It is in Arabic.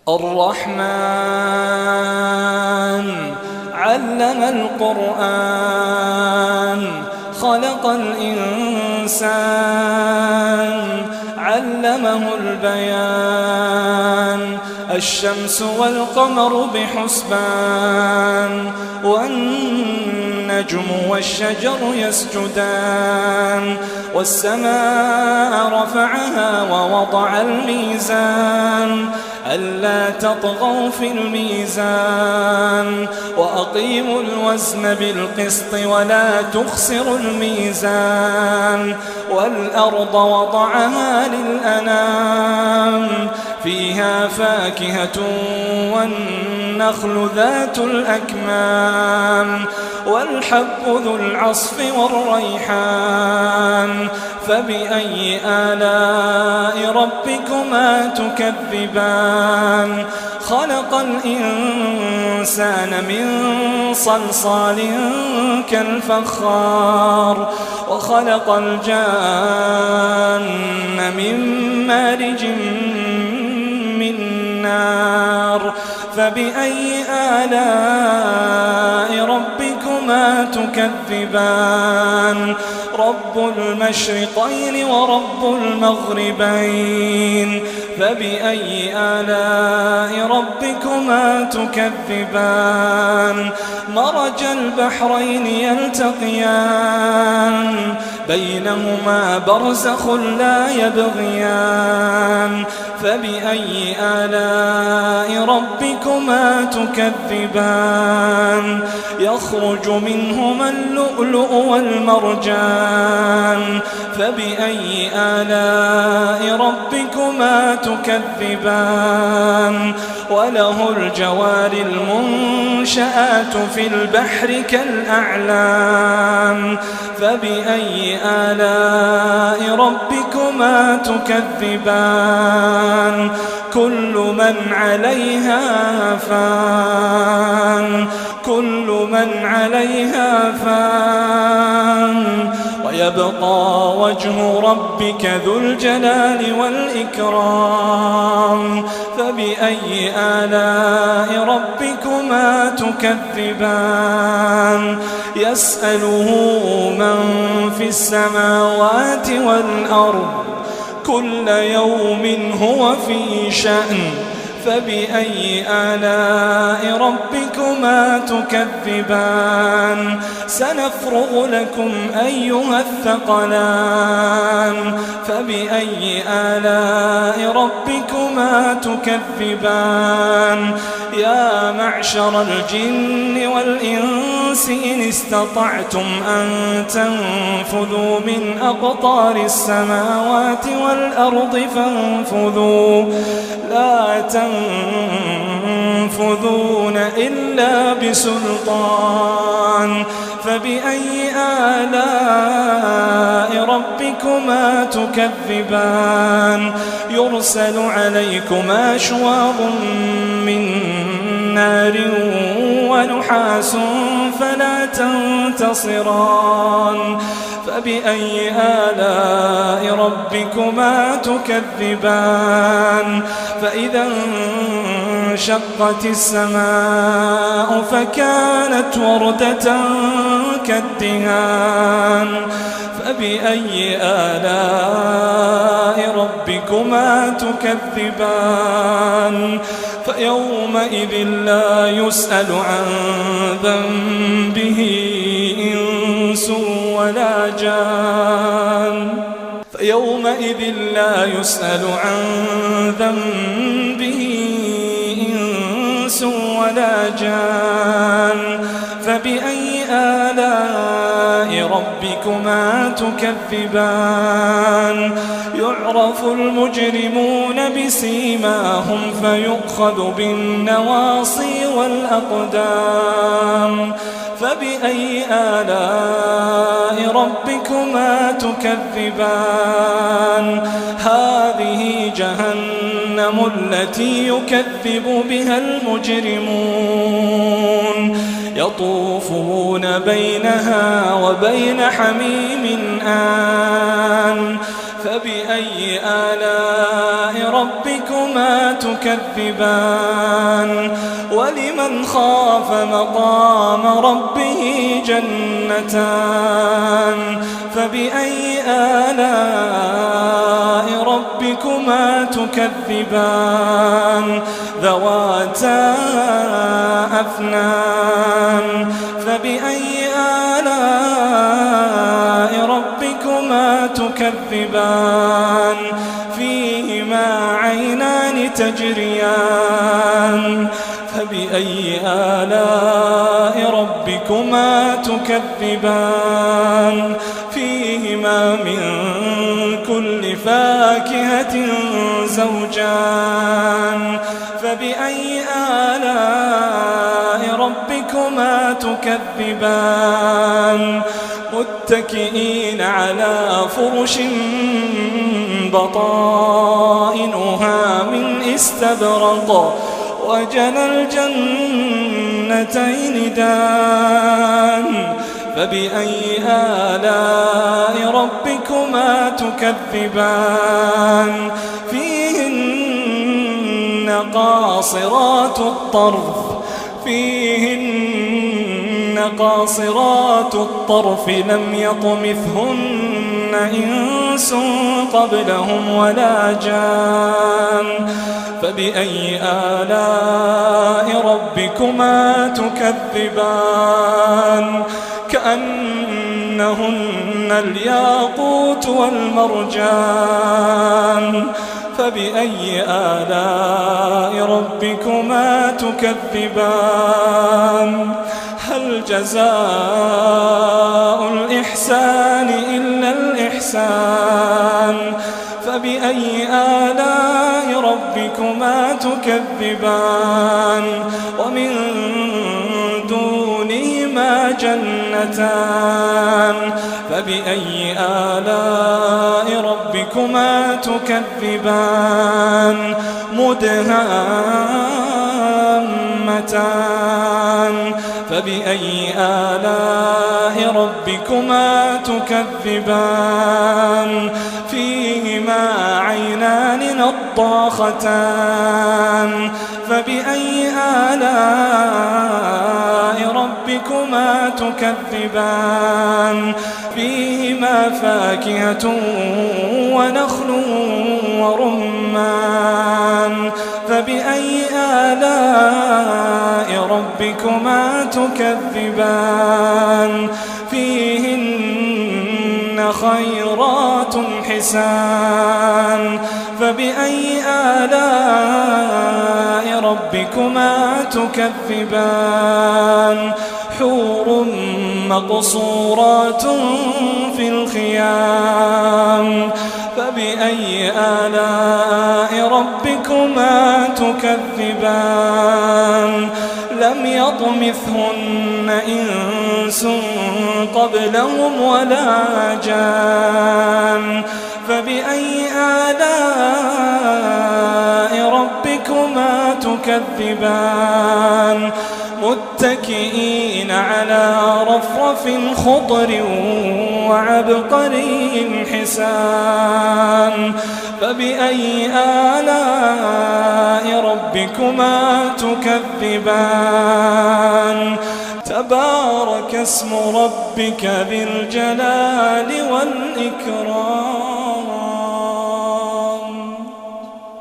الرحمن علم القرآن خلق الإنسان علمه البيان الشمس والقمر بحسبان والنجم والشجر يسجدان والسماء رفعها ووضع الميزان ألا تطغوا في الميزان وأقيموا الوزن بالقسط ولا تخسروا الميزان والأرض وضعها للأنام فيها فاكهة والنخل ذات الأكمام والحب ذو العصف والريحان فبأي آلاء ربكما تكذبان خلق الإنسان من صلصال كالفخار وخلق الجان من مارج من نار فبأي آلاء ربكما تكذبان رب المشرقين ورب المغربين فبأي آلاء ربكما تكذبان مرج البحرين يلتقيان بينهما برزخ لا يبغيان فبأي آلاء ربكما تكذبان يخرج منهما اللؤلؤ والمرجان فبأي آلاء ربكما تكذبان وله الجوار المنشآت في البحر كالأعلام فبأي آلاء ربكما تكذبان كل من عليها فان كل من عليها فان ويبقى وجه ربك ذو الجلال والإكرام فبأي آلاء ربكما تكذبان يسأله من في السماوات والأرض كل يوم هو في شأن فبأي آلاء ربكما تكذبان سنفرغ لكم أيها الثقلان فبأي آلاء ربكما تكذبان يا معشر الجن والإنس إن استطعتم أن تنفذوا من أقطار السماوات والأرض فانفذوا لا تنفذون إلا بسلطان فبأي آلاء ربكما تكذبان يرسل عليكما شواظ من نار ونحاس فلا تنتصران فبأي آلاء ربكما تكذبان فإذا انشقت السماء فكانت وردة كالدهان فبأي آلاء ربكما تكذبان فيومئذ لا يسأل عن ذنبه إنس ولا جان فيومئذ لا يسأل عن ذنبه إنس ولا جان فبأي آلاء ربكما تكذبان يعرف المجرمون بسيماهم فيؤخذ بالنواصي والأقدام فبأي آلاء ربكما تكذبان هذه جهنم التي يكذب بها المجرمون يطوفون بينها وبين حميم آن فبأي آلاء ربكما تكذبان ولمن خاف مقام ربه جنتان فبأي آلاء ربكما تكذبان ذواتا أفنان فبأي آلاء ربكما تكذبان فيهما عينان تجريان فبأي آلاء ربكما تكذبان فيهما من كل فاكهة زوجان فبأي آلاء ربكما تكذبان متكئين على فرش بطائنها من استبرق وجنى الجنتين دان فبأي آلاء ربكما تكذبان فيهن قاصرات الطرف لم يطمثهن إنس قبلهم ولا جان فبأي آلاء ربكما تكذبان كأنهن الياقوت والمرجان فبأي آلاء ربكما تكذبان هل جزاء الإحسان إلا الإحسان فبأي آلاء ربكما تكذبان ومن دونهما جنتان فبأي آلاء ربكما تكذبان مدهامتان فبأي آلاء ربكما تكذبان فيهما عينان نضاختان فبأي آلاء ربكما تكذبان فيهما فاكهة ونخل ورمان فبأي آلاء ربكما تكذبان فيهن خيرات حسان فبأي آلاء ربكما تكذبان حور مقصورات في الخيام فبأي آلاء ربكما تكذبان لم يطمثهن إنس قبلهم ولا جان فبأي آلاء ربكما تكذبان متكئين على رفرف خضر وعبقري حسان فبأي آلاء ربكما تكذبان تبارك اسم ربك ذي الجلال والإكرام